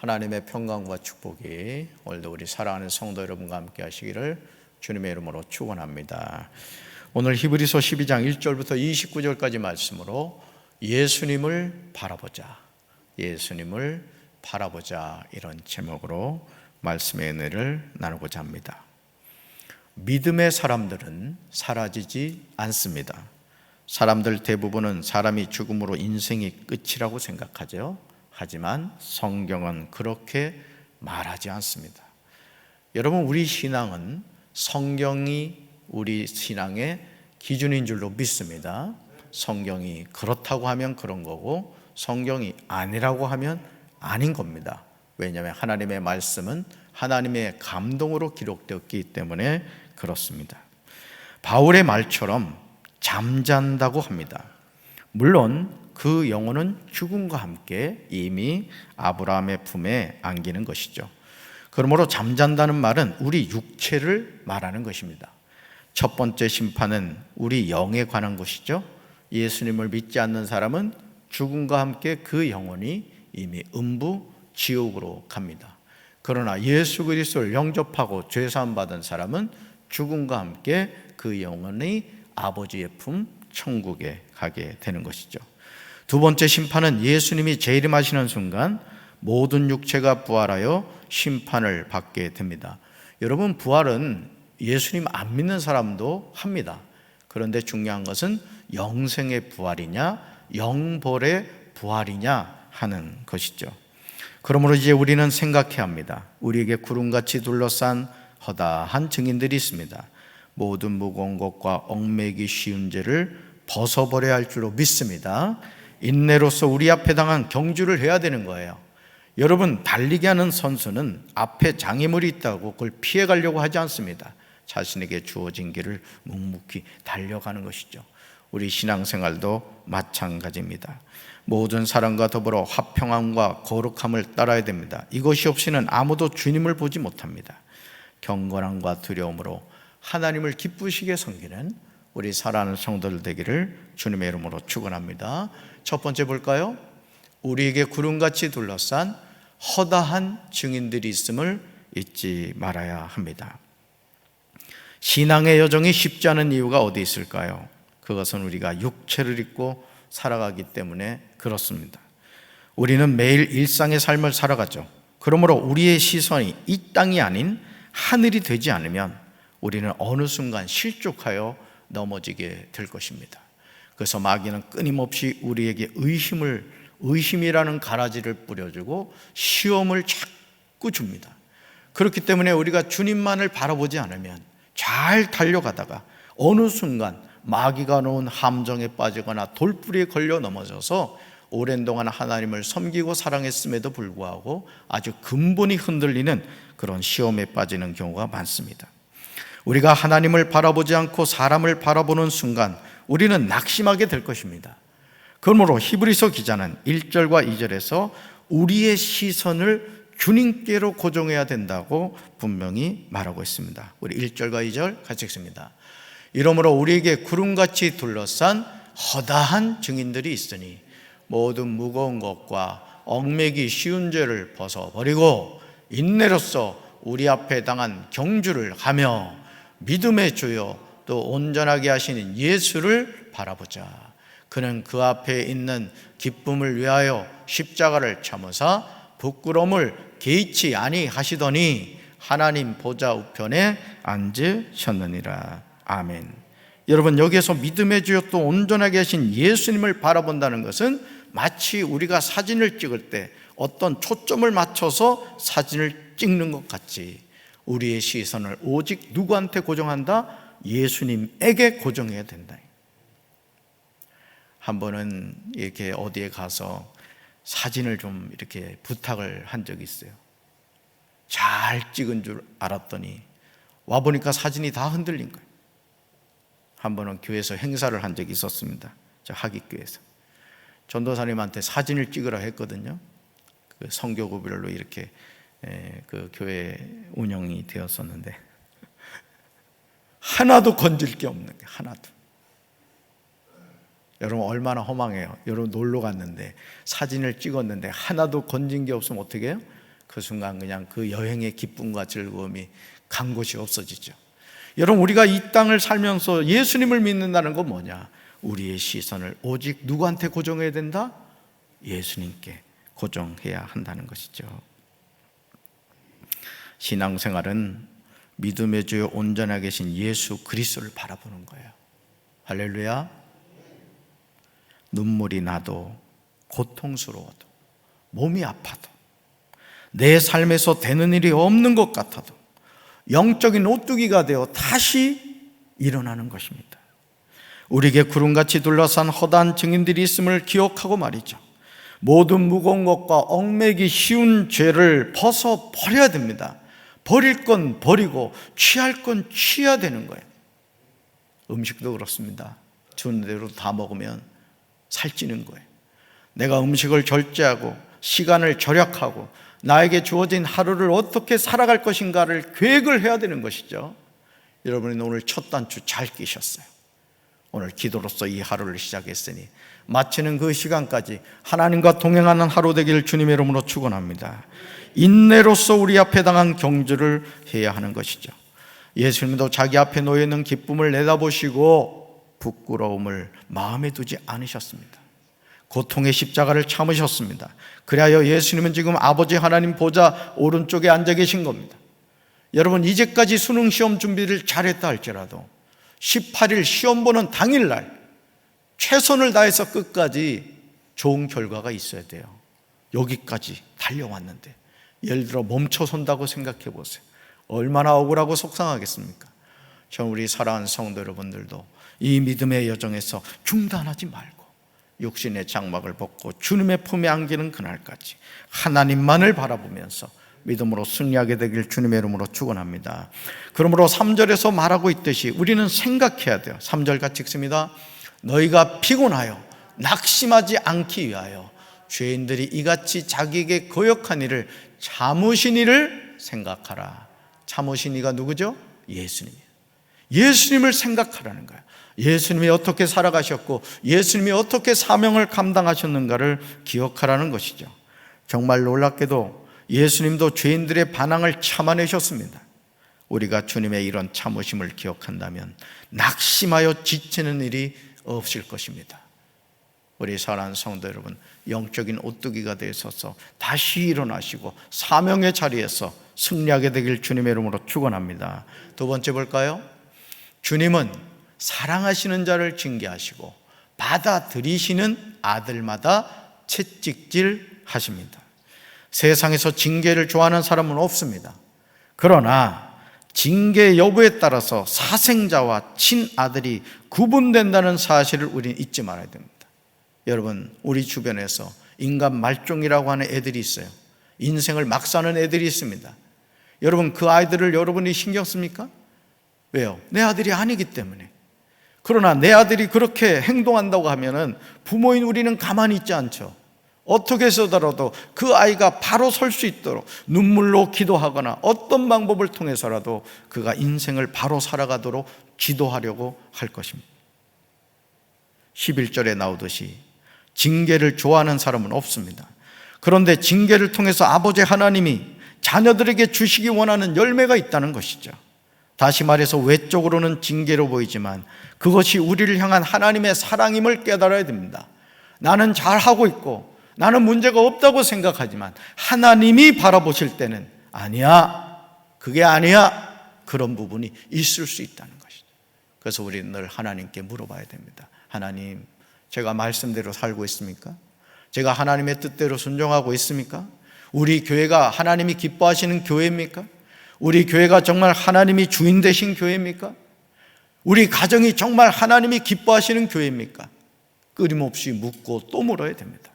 하나님의 평강과 축복이 오늘도 우리 사랑하는 성도 여러분과 함께 하시기를 주님의 이름으로 축원합니다. 오늘 히브리서 12장 1절부터 29절까지 말씀으로 예수님을 바라보자, 예수님을 바라보자, 이런 제목으로 말씀의 은혜를 나누고자 합니다. 믿음의 사람들은 사라지지 않습니다. 사람들 대부분은 사람이 죽음으로 인생이 끝이라고 생각하죠. 하지만 성경은 그렇게 말하지 않습니다. 여러분, 우리 신앙은 성경이 우리 신앙의 기준인 줄로 믿습니다. 성경이 그렇다고 하면 그런 거고 성경이 아니라고 하면 아닌 겁니다. 왜냐하면 하나님의 말씀은 하나님의 감동으로 기록되었기 때문에 그렇습니다. 바울의 말처럼 잠잔다고 합니다. 물론 그 영혼은 죽음과 함께 이미 아브라함의 품에 안기는 것이죠. 그러므로 잠잔다는 말은 우리 육체를 말하는 것입니다. 첫 번째 심판은 우리 영에 관한 것이죠. 예수님을 믿지 않는 사람은 죽음과 함께 그 영혼이 이미 음부 지옥으로 갑니다. 그러나 예수 그리스도를 영접하고 죄사함 받은 사람은 죽음과 함께 그 영혼이 아버지의 품 천국에 가게 되는 것이죠. 두 번째 심판은 예수님이 재림하시는 순간 모든 육체가 부활하여 심판을 받게 됩니다. 여러분, 부활은 예수님 안 믿는 사람도 합니다. 그런데 중요한 것은 영생의 부활이냐 영벌의 부활이냐 하는 것이죠. 그러므로 이제 우리는 생각해야 합니다. 우리에게 구름같이 둘러싼 허다한 증인들이 있습니다. 모든 무거운 것과 얽매기 쉬운 죄를 벗어버려야 할 줄로 믿습니다. 인내로서 우리 앞에 당한 경주를 해야 되는 거예요. 여러분, 달리기 하는 선수는 앞에 장애물이 있다고 그걸 피해 가려고 하지 않습니다. 자신에게 주어진 길을 묵묵히 달려가는 것이죠. 우리 신앙생활도 마찬가지입니다. 모든 사람과 더불어 화평함과 거룩함을 따라야 됩니다. 이것이 없이는 아무도 주님을 보지 못합니다. 경건함과 두려움으로 하나님을 기쁘시게 섬기는 우리 사랑하는 성도들 되기를 주님의 이름으로 축원합니다. 첫 번째 볼까요? 우리에게 구름같이 둘러싼 허다한 증인들이 있음을 잊지 말아야 합니다. 신앙의 여정이 쉽지 않은 이유가 어디 있을까요? 그것은 우리가 육체를 입고 살아가기 때문에 그렇습니다. 우리는 매일 일상의 삶을 살아가죠. 그러므로 우리의 시선이 이 땅이 아닌 하늘이 되지 않으면 우리는 어느 순간 실족하여 넘어지게 될 것입니다. 그래서 마귀는 끊임없이 우리에게 의심이라는 가라지를 뿌려주고 시험을 자꾸 줍니다. 그렇기 때문에 우리가 주님만을 바라보지 않으면 잘 달려가다가 어느 순간 마귀가 놓은 함정에 빠지거나 돌부리에 걸려 넘어져서 오랜 동안 하나님을 섬기고 사랑했음에도 불구하고 아주 근본이 흔들리는 그런 시험에 빠지는 경우가 많습니다. 우리가 하나님을 바라보지 않고 사람을 바라보는 순간 우리는 낙심하게 될 것입니다. 그러므로 히브리서 기자는 1절과 2절에서 우리의 시선을 주님께로 고정해야 된다고 분명히 말하고 있습니다. 우리 1절과 2절 같이 읽습니다. 이러므로 우리에게 구름같이 둘러싼 허다한 증인들이 있으니 모든 무거운 것과 얽매기 쉬운 죄를 벗어버리고 인내로써 우리 앞에 당한 경주를 하며 믿음의 주요 또 온전하게 하시는 예수를 바라보자. 그는 그 앞에 있는 기쁨을 위하여 십자가를 참으사 부끄러움을 개의치 아니하시더니 하나님 보좌 우편에 앉으셨느니라. 아멘. 여러분, 여기에서 믿음의 주요 또 온전하게 하신 예수님을 바라본다는 것은 마치 우리가 사진을 찍을 때 어떤 초점을 맞춰서 사진을 찍는 것 같이 우리의 시선을 오직 누구한테 고정한다? 예수님에게 고정해야 된다. 한 번은 이렇게 어디에 가서 사진을 좀 이렇게 부탁을 한 적이 있어요. 잘 찍은 줄 알았더니 와보니까 사진이 다 흔들린 거예요. 한 번은 교회에서 행사를 한 적이 있었습니다. 저 하깃교회에서 전도사님한테 사진을 찍으라 했거든요. 그 성교구별로 이렇게 그 교회 운영이 되었었는데 하나도 건질 게 없는 게 하나도. 여러분 얼마나 허망해요. 여러분 놀러 갔는데 사진을 찍었는데 하나도 건진 게 없으면 어떻게 해요? 그 순간 그냥 그 여행의 기쁨과 즐거움이 간 곳이 없어지죠. 여러분, 우리가 이 땅을 살면서 예수님을 믿는다는 건 뭐냐? 우리의 시선을 오직 누구한테 고정해야 된다? 예수님께 고정해야 한다는 것이죠. 신앙생활은 믿음의 주요 온전하게 계신 예수 그리스도를 바라보는 거예요. 할렐루야. 눈물이 나도, 고통스러워도, 몸이 아파도, 내 삶에서 되는 일이 없는 것 같아도 영적인 오뚜기가 되어 다시 일어나는 것입니다. 우리에게 구름같이 둘러싼 허다한 증인들이 있음을 기억하고 말이죠, 모든 무거운 것과 얽매기 쉬운 죄를 벗어버려야 됩니다. 버릴 건 버리고 취할 건 취해야 되는 거예요. 음식도 그렇습니다. 주는 대로 다 먹으면 살찌는 거예요. 내가 음식을 절제하고 시간을 절약하고 나에게 주어진 하루를 어떻게 살아갈 것인가를 계획을 해야 되는 것이죠. 여러분이 오늘 첫 단추 잘 끼셨어요. 오늘 기도로서 이 하루를 시작했으니 마치는 그 시간까지 하나님과 동행하는 하루 되기를 주님의 이름으로 축원합니다. 인내로서 우리 앞에 당한 경주를 해야 하는 것이죠. 예수님도 자기 앞에 놓여 있는 기쁨을 내다보시고 부끄러움을 마음에 두지 않으셨습니다. 고통의 십자가를 참으셨습니다. 그리하여 예수님은 지금 아버지 하나님 보좌 오른쪽에 앉아 계신 겁니다. 여러분, 이제까지 수능 시험 준비를 잘했다 할지라도 18일 시험 보는 당일날 최선을 다해서 끝까지 좋은 결과가 있어야 돼요. 여기까지 달려왔는데 예를 들어 멈춰선다고 생각해 보세요. 얼마나 억울하고 속상하겠습니까? 저 우리 사랑하는 성도 여러분들도 이 믿음의 여정에서 중단하지 말고 육신의 장막을 벗고 주님의 품에 안기는 그날까지 하나님만을 바라보면서 믿음으로 승리하게 되길 주님의 이름으로 축원합니다. 그러므로 3절에서 말하고 있듯이 우리는 생각해야 돼요. 3절 같이 읽습니다. 너희가 피곤하여 낙심하지 않기 위하여 죄인들이 이같이 자기에게 거역한 일을 참으신 이를 생각하라. 참으신 이가 누구죠? 예수님이에요. 예수님을 생각하라는 거예요. 예수님이 어떻게 살아가셨고 예수님이 어떻게 사명을 감당하셨는가를 기억하라는 것이죠. 정말 놀랍게도 예수님도 죄인들의 반항을 참아내셨습니다. 우리가 주님의 이런 참으심을 기억한다면 낙심하여 지치는 일이 없을 것입니다. 우리 사랑하는 성도 여러분, 영적인 오뚜기가 되셔서 다시 일어나시고 사명의 자리에서 승리하게 되길 주님의 이름으로 축원합니다. 두 번째 볼까요? 주님은 사랑하시는 자를 징계하시고 받아들이시는 아들마다 채찍질 하십니다. 세상에서 징계를 좋아하는 사람은 없습니다. 그러나 징계 여부에 따라서 사생자와 친아들이 구분된다는 사실을 우리는 잊지 말아야 됩니다. 여러분, 우리 주변에서 인간 말종이라고 하는 애들이 있어요. 인생을 막 사는 애들이 있습니다. 여러분, 그 아이들을 여러분이 신경 씁니까? 왜요? 내 아들이 아니기 때문에. 그러나 내 아들이 그렇게 행동한다고 하면은 부모인 우리는 가만히 있지 않죠. 어떻게 해서더라도 그 아이가 바로 설 수 있도록 눈물로 기도하거나 어떤 방법을 통해서라도 그가 인생을 바로 살아가도록 지도하려고 할 것입니다. 11절에 나오듯이 징계를 좋아하는 사람은 없습니다. 그런데 징계를 통해서 아버지 하나님이 자녀들에게 주시기 원하는 열매가 있다는 것이죠. 다시 말해서 외적으로는 징계로 보이지만 그것이 우리를 향한 하나님의 사랑임을 깨달아야 됩니다. 나는 잘하고 있고 나는 문제가 없다고 생각하지만 하나님이 바라보실 때는 아니야, 그게 아니야, 그런 부분이 있을 수 있다는 것이죠. 그래서 우리는 늘 하나님께 물어봐야 됩니다. 하나님, 제가 말씀대로 살고 있습니까? 제가 하나님의 뜻대로 순종하고 있습니까? 우리 교회가 하나님이 기뻐하시는 교회입니까? 우리 교회가 정말 하나님이 주인 되신 교회입니까? 우리 가정이 정말 하나님이 기뻐하시는 교회입니까? 끊임없이 묻고 또 물어야 됩니다.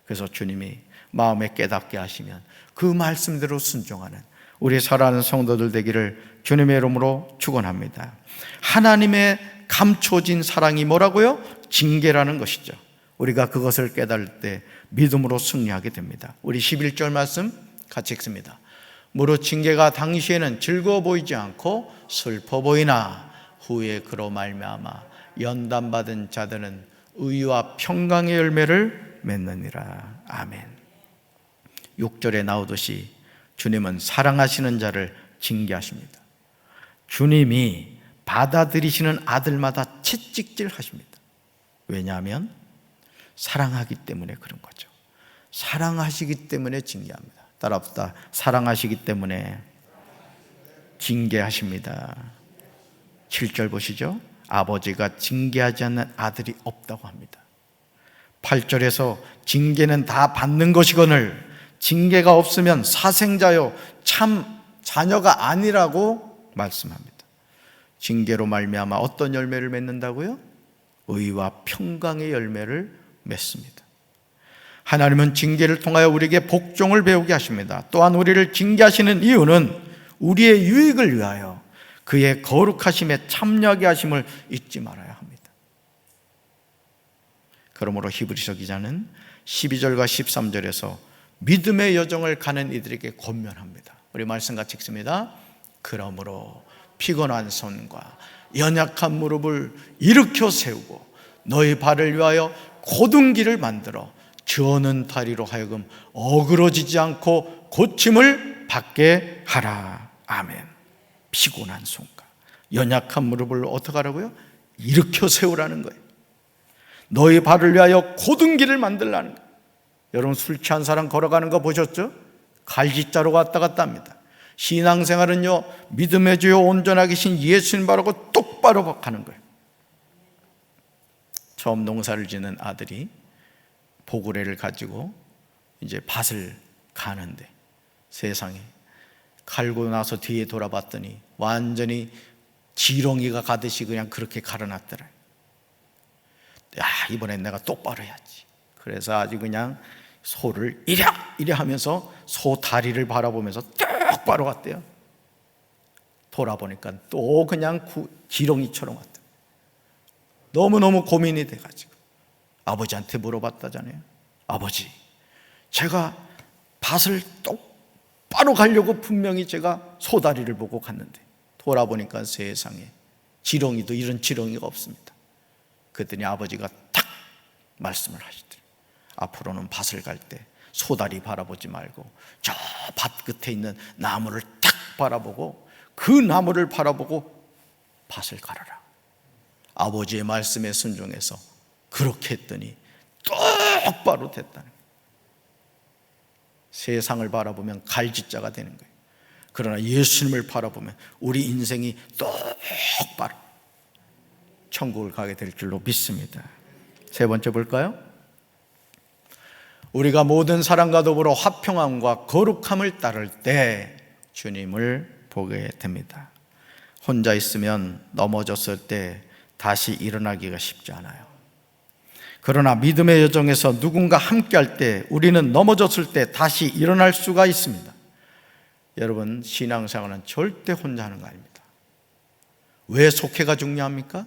그래서 주님이 마음에 깨닫게 하시면 그 말씀대로 순종하는 우리 사랑하는 성도들 되기를 주님의 이름으로 축원합니다. 하나님의 감춰진 사랑이 뭐라고요? 징계라는 것이죠. 우리가 그것을 깨달을 때 믿음으로 승리하게 됩니다. 우리 11절 말씀 같이 읽습니다. 무릇 징계가 당시에는 즐거워 보이지 않고 슬퍼 보이나 후에 그로 말미암아 연단받은 자들은 의와 평강의 열매를 맺느니라. 아멘. 6절에 나오듯이 주님은 사랑하시는 자를 징계하십니다. 주님이 받아들이시는 아들마다 채찍질 하십니다. 왜냐하면 사랑하기 때문에 그런 거죠. 사랑하시기 때문에 징계합니다. 따라합시다. 사랑하시기 때문에 징계하십니다. 7절 보시죠. 아버지가 징계하지 않는 아들이 없다고 합니다. 8절에서 징계는 다 받는 것이거늘 징계가 없으면 사생자요 참 자녀가 아니라고 말씀합니다. 징계로 말미암아 어떤 열매를 맺는다고요? 의와 평강의 열매를 맺습니다. 하나님은 징계를 통하여 우리에게 복종을 배우게 하십니다. 또한 우리를 징계하시는 이유는 우리의 유익을 위하여 그의 거룩하심에 참여하게 하심을 잊지 말아야 합니다. 그러므로 히브리서 기자는 12절과 13절에서 믿음의 여정을 가는 이들에게 권면합니다. 우리 말씀 같이 읽습니다. 그러므로 피곤한 손과 연약한 무릎을 일으켜 세우고 너희 발을 위하여 곧은 길을 만들어 저는 다리로 하여금 어그러지지 않고 고침을 받게 하라. 아멘. 피곤한 손과 연약한 무릎을 어떻게 하라고요? 일으켜 세우라는 거예요. 너희 발을 위하여 곧은 길을 만들라는 거예요. 여러분 술 취한 사람 걸어가는 거 보셨죠? 갈지자로 왔다 갔다 합니다. 신앙생활은요, 믿음의 주요 온전하게 계신 예수님 바라고 똑바로 가는 거예요. 처음 농사를 짓는 아들이 보구레를 가지고 이제 밭을 가는데 세상에 갈고 나서 뒤에 돌아봤더니 완전히 지렁이가 가듯이 그냥 그렇게 갈아놨더라. 야, 이번엔 내가 똑바로 해야지. 그래서 아주 그냥 소를 이래 하면서 소 다리를 바라보면서 똑바로 갔대요. 돌아보니까 또 그냥 지렁이처럼 왔다. 너무너무 고민이 돼가지고 아버지한테 물어봤다잖아요. 아버지, 제가 밭을 똑바로 가려고 분명히 제가 소다리를 보고 갔는데 돌아보니까 세상에 지렁이도 이런 지렁이가 없습니다. 그랬더니 아버지가 탁 말씀을 하시더래요. 앞으로는 밭을 갈 때 소다리 바라보지 말고 저 밭 끝에 있는 나무를 딱 바라보고 그 나무를 바라보고 밭을 갈아라. 아버지의 말씀에 순종해서 그렇게 했더니 똑바로 됐다는 거예요. 세상을 바라보면 갈지자가 되는 거예요. 그러나 예수님을 바라보면 우리 인생이 똑바로 천국을 가게 될 줄로 믿습니다. 세 번째 볼까요? 우리가 모든 사람과 더불어 화평함과 거룩함을 따를 때 주님을 보게 됩니다. 혼자 있으면 넘어졌을 때 다시 일어나기가 쉽지 않아요. 그러나 믿음의 여정에서 누군가 함께할 때 우리는 넘어졌을 때 다시 일어날 수가 있습니다. 여러분, 신앙생활은 절대 혼자 하는 거 아닙니다. 왜 속회가 중요합니까?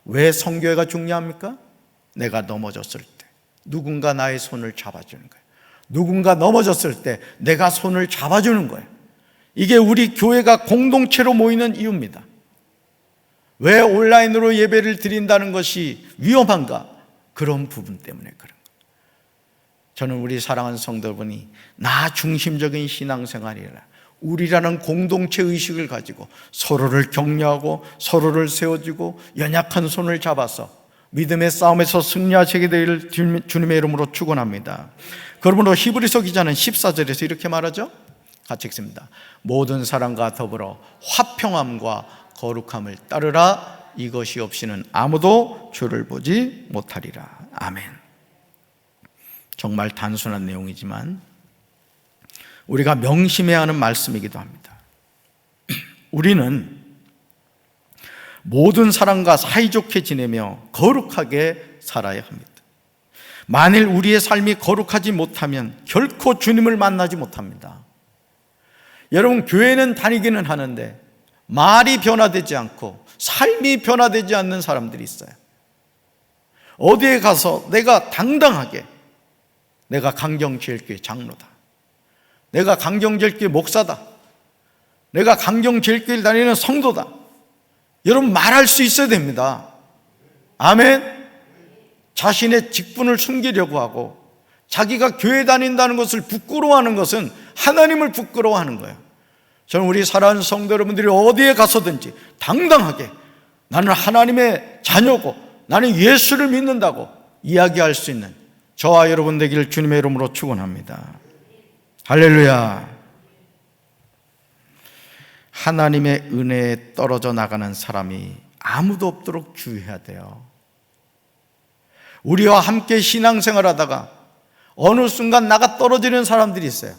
왜 선교회가 중요합니까? 내가 넘어졌을 때 누군가 나의 손을 잡아주는 거예요. 누군가 넘어졌을 때 내가 손을 잡아주는 거예요. 이게 우리 교회가 공동체로 모이는 이유입니다. 왜 온라인으로 예배를 드린다는 것이 위험한가? 그런 부분 때문에 그런 거예요. 저는 우리 사랑하는 성도분이 나 중심적인 신앙생활이 아니라 우리라는 공동체 의식을 가지고 서로를 격려하고 서로를 세워주고 연약한 손을 잡아서 믿음의 싸움에서 승리하시게 되기를 주님의 이름으로 축원합니다. 그러므로 히브리서 기자는 14절에서 이렇게 말하죠. 같이 읽습니다. 모든 사람과 더불어 화평함과 거룩함을 따르라. 이것이 없이는 아무도 주를 보지 못하리라. 아멘. 정말 단순한 내용이지만 우리가 명심해야 하는 말씀이기도 합니다. 우리는 모든 사람과 사이좋게 지내며 거룩하게 살아야 합니다. 만일 우리의 삶이 거룩하지 못하면 결코 주님을 만나지 못합니다. 여러분, 교회는 다니기는 하는데 말이 변화되지 않고 삶이 변화되지 않는 사람들이 있어요. 어디에 가서 내가 당당하게 내가 강경제일교회 장로다, 내가 강경제일교회 목사다, 내가 강경제일교회를 다니는 성도다, 여러분 말할 수 있어야 됩니다. 아멘. 자신의 직분을 숨기려고 하고 자기가 교회 다닌다는 것을 부끄러워하는 것은 하나님을 부끄러워하는 거예요. 저는 우리 사랑하는 성도 여러분들이 어디에 가서든지 당당하게 나는 하나님의 자녀고 나는 예수를 믿는다고 이야기할 수 있는 저와 여러분 되기를 주님의 이름으로 축원합니다. 할렐루야. 하나님의 은혜에 떨어져 나가는 사람이 아무도 없도록 주의해야 돼요. 우리와 함께 신앙생활하다가 어느 순간 나가 떨어지는 사람들이 있어요.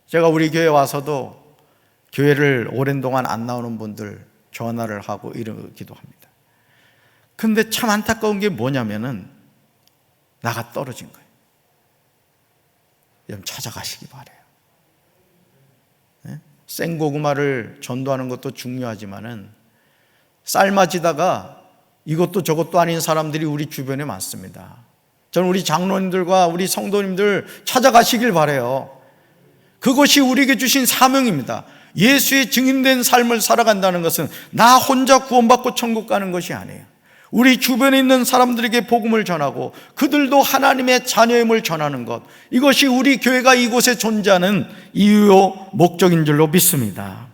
제가 우리 교회 와서도 교회를 오랜 동안 안 나오는 분들 전화를 하고 이러기도 합니다. 근데 참 안타까운 게 뭐냐면은 나가 떨어진 거예요. 여러분 찾아가시기 바라요. 네? 생고구마를 전도하는 것도 중요하지만은 삶아지다가 이것도 저것도 아닌 사람들이 우리 주변에 많습니다. 저는 우리 장로님들과 우리 성도님들 찾아가시길 바라요. 그것이 우리에게 주신 사명입니다. 예수의 증인된 삶을 살아간다는 것은 나 혼자 구원받고 천국 가는 것이 아니에요. 우리 주변에 있는 사람들에게 복음을 전하고 그들도 하나님의 자녀임을 전하는 것, 이것이 우리 교회가 이곳에 존재하는 이유요 목적인 줄로 믿습니다.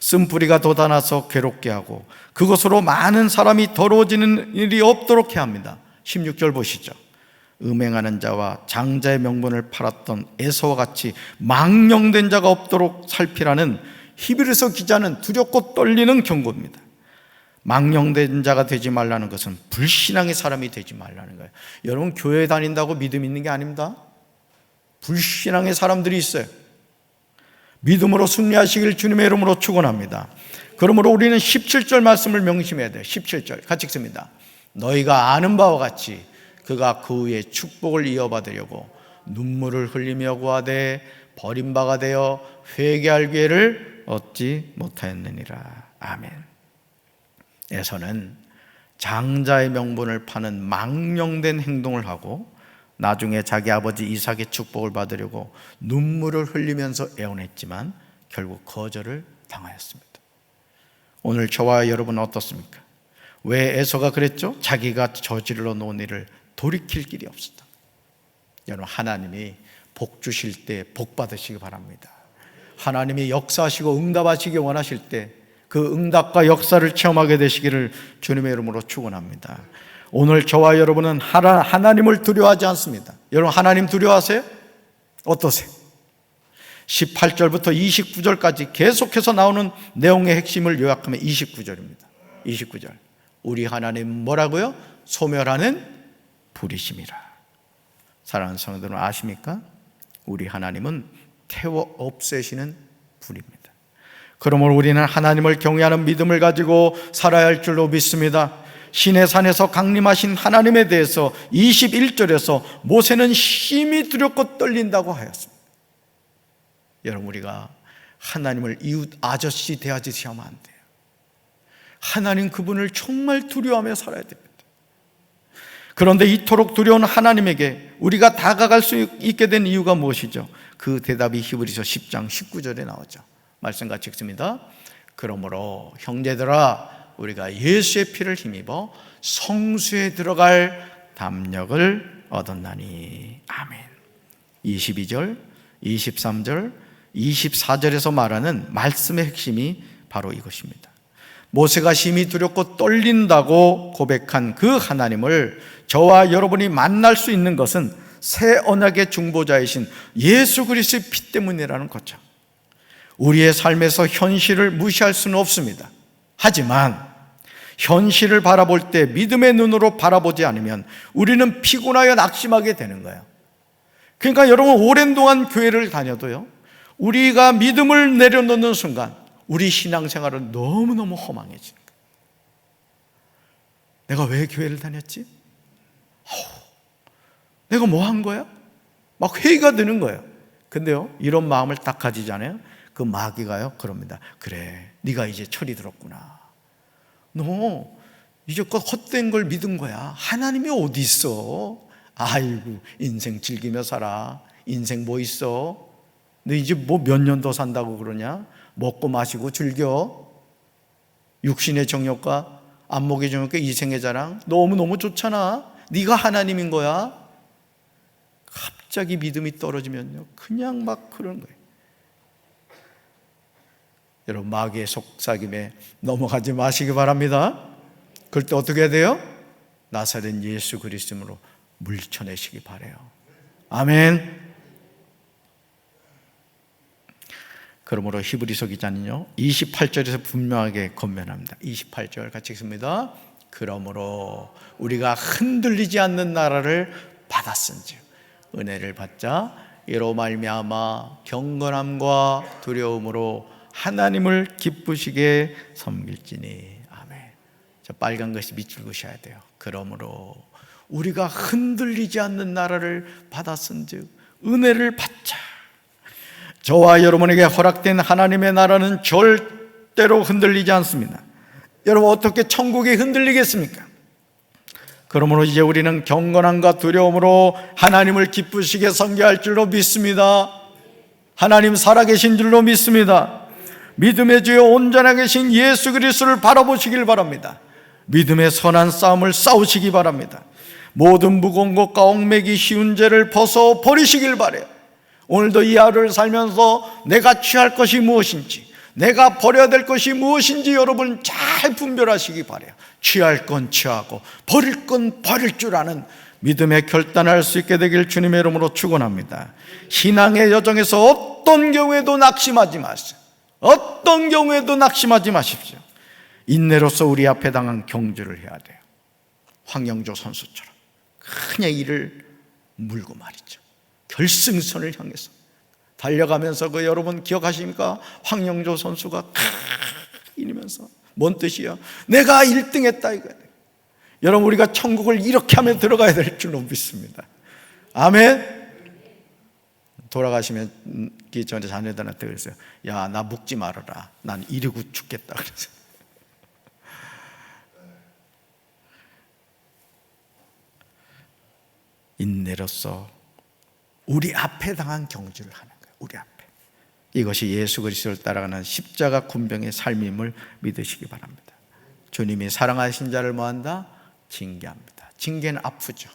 쓴뿌리가 돋아나서 괴롭게 하고 그것으로 많은 사람이 더러워지는 일이 없도록 해야 합니다. 16절 보시죠. 음행하는 자와 장자의 명분을 팔았던 에서와 같이 망령된 자가 없도록 살피라는 히브리서 기자는 두렵고 떨리는 경고입니다. 망령된 자가 되지 말라는 것은 불신앙의 사람이 되지 말라는 거예요. 여러분 교회 다닌다고 믿음 있는 게 아닙니다. 불신앙의 사람들이 있어요. 믿음으로 승리하시길 주님의 이름으로 축원합니다. 그러므로 우리는 17절 말씀을 명심해야 돼요. 17절 같이 읽습니다. 너희가 아는 바와 같이 그가 그 후에 축복을 이어받으려고 눈물을 흘리며 구하되 버림바가 되어 회개할 기회를 얻지 못하였느니라. 아멘. 에서는 장자의 명분을 파는 망령된 행동을 하고 나중에 자기 아버지 이삭의 축복을 받으려고 눈물을 흘리면서 애원했지만 결국 거절을 당하였습니다. 오늘 저와 여러분은 어떻습니까? 왜 에서가 그랬죠? 자기가 저질러 놓은 일을 돌이킬 길이 없었다. 여러분 하나님이 복 주실 때 복 받으시기 바랍니다. 하나님이 역사하시고 응답하시기 원하실 때 그 응답과 역사를 체험하게 되시기를 주님의 이름으로 축원합니다. 오늘 저와 여러분은 하나님을 두려워하지 않습니다. 여러분 하나님 두려워하세요? 어떠세요? 18절부터 29절까지 계속해서 나오는 내용의 핵심을 요약하면 29절입니다. 29절. 우리 하나님 뭐라고요? 소멸하는 불이심이라. 사랑하는 성도들 아십니까? 우리 하나님은 태워 없애시는 불입니다. 그러므로 우리는 하나님을 경외하는 믿음을 가지고 살아야 할 줄로 믿습니다. 시내 산에서 강림하신 하나님에 대해서 21절에서 모세는 심히 두렵고 떨린다고 하였습니다. 여러분 우리가 하나님을 이웃 아저씨 대하듯이 하면 안 돼요. 하나님 그분을 정말 두려워하며 살아야 됩니다. 그런데 이토록 두려운 하나님에게 우리가 다가갈 수 있게 된 이유가 무엇이죠? 그 대답이 히브리서 10장 19절에 나오죠. 말씀 같이 읽습니다. 그러므로 형제들아 우리가 예수의 피를 힘입어 성수에 들어갈 담력을 얻었나니. 아멘. 22절, 23절, 24절에서 말하는 말씀의 핵심이 바로 이것입니다. 모세가 심히 두렵고 떨린다고 고백한 그 하나님을 저와 여러분이 만날 수 있는 것은 새 언약의 중보자이신 예수 그리스도의 피 때문이라는 거죠. 우리의 삶에서 현실을 무시할 수는 없습니다. 하지만 현실을 바라볼 때 믿음의 눈으로 바라보지 않으면 우리는 피곤하여 낙심하게 되는 거예요. 그러니까 여러분 오랜 동안 교회를 다녀도요, 우리가 믿음을 내려놓는 순간 우리 신앙생활은 너무너무 허망해지는 거예요. 내가 왜 교회를 다녔지? 내가 뭐 한 거야? 막 회의가 드는 거예요. 근데요, 이런 마음을 딱 가지잖아요. 그 마귀가요 그럽니다. 그래, 네가 이제 철이 들었구나. 너 이제껏 헛된 걸 믿은 거야. 하나님이 어디 있어? 아이고, 인생 즐기며 살아. 인생 뭐 있어? 너 이제 뭐 몇 년 더 산다고 그러냐? 먹고 마시고 즐겨. 육신의 정욕과 안목의 정욕과 이생의 자랑 너무너무 좋잖아. 네가 하나님인 거야. 갑자기 믿음이 떨어지면요, 그냥 막 그러는 거예요. 여러분, 마귀의 속삭임에 넘어가지 마시기 바랍니다. 그럴 때 어떻게 해야 돼요? 나사렛 예수 그리스도로 물리쳐내시기 바라요. 아멘. 그러므로 히브리서 기자는요 28절에서 분명하게 권면합니다. 28절 같이 읽습니다. 그러므로 우리가 흔들리지 않는 나라를 받았은즉 은혜를 받자 이로 말미암아 경건함과 두려움으로 하나님을 기쁘시게 섬길지니. 아멘. 저 빨간 것이 밑줄 그으셔야 돼요. 그러므로 우리가 흔들리지 않는 나라를 받았은즉 은혜를 받자. 저와 여러분에게 허락된 하나님의 나라는 절대로 흔들리지 않습니다. 여러분, 어떻게 천국이 흔들리겠습니까? 그러므로 이제 우리는 경건함과 두려움으로 하나님을 기쁘시게 섬겨할 줄로 믿습니다. 하나님 살아계신 줄로 믿습니다. 믿음의 주여 온전하게 계신 예수 그리스도를 바라보시길 바랍니다. 믿음의 선한 싸움을 싸우시기 바랍니다. 모든 무거운 것과 얽매기 쉬운 죄를 벗어버리시길 바라요. 오늘도 이 하루를 살면서 내가 취할 것이 무엇인지, 내가 버려야 될 것이 무엇인지 여러분 잘 분별하시기 바라요. 취할 건 취하고 버릴 건 버릴 줄 아는 믿음의 결단을 할 수 있게 되길 주님의 이름으로 축원합니다. 신앙의 여정에서 어떤 경우에도 낙심하지 마세요. 어떤 경우에도 낙심하지 마십시오. 인내로서 우리 앞에 당한 경주를 해야 돼요. 황영조 선수처럼 그냥 이를 물고 말이죠. 결승선을 향해서 달려가면서 그 여러분 기억하십니까? 황영조 선수가 이러면서 뭔 뜻이야? 내가 1등 했다 이거예요. 여러분, 우리가 천국을 이렇게 하면 들어가야 될 줄로 믿습니다. 아멘. 돌아가시면 전에 자녀들한테 그랬어요. 야, 나 묵지 말아라. 난 이러고 죽겠다. 그래서 인내로서 우리 앞에 당한 경주를 하는 거예요. 우리 앞에. 이것이 예수 그리스도를 따라가는 십자가 군병의 삶임을 믿으시기 바랍니다. 주님이 사랑하신 자를 뭐한다? 징계합니다. 징계는 아프죠.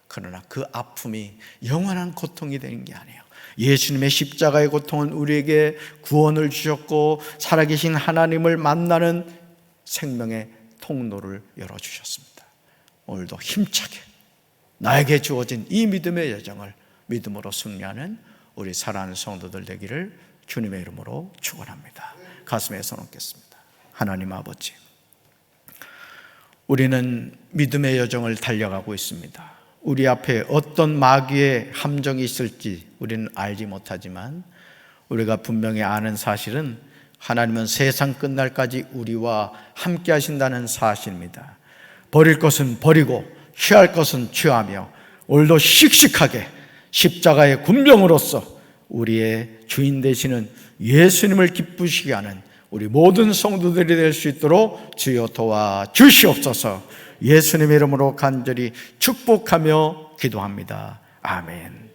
그러나 그 아픔이 영원한 고통이 되는 게 아니에요. 예수님의 십자가의 고통은 우리에게 구원을 주셨고 살아계신 하나님을 만나는 생명의 통로를 열어주셨습니다. 오늘도 힘차게 나에게 주어진 이 믿음의 여정을 믿음으로 승리하는 우리 사랑하는 성도들 되기를 주님의 이름으로 축원합니다. 가슴에 손 얹겠습니다. 하나님 아버지, 우리는 믿음의 여정을 달려가고 있습니다. 우리 앞에 어떤 마귀의 함정이 있을지 우리는 알지 못하지만 우리가 분명히 아는 사실은 하나님은 세상 끝날까지 우리와 함께 하신다는 사실입니다. 버릴 것은 버리고 취할 것은 취하며 오늘도 씩씩하게 십자가의 군병으로서 우리의 주인 되시는 예수님을 기쁘시게 하는 우리 모든 성도들이 될 수 있도록 주여 도와주시옵소서. 예수님의 이름으로 간절히 축복하며 기도합니다. 아멘.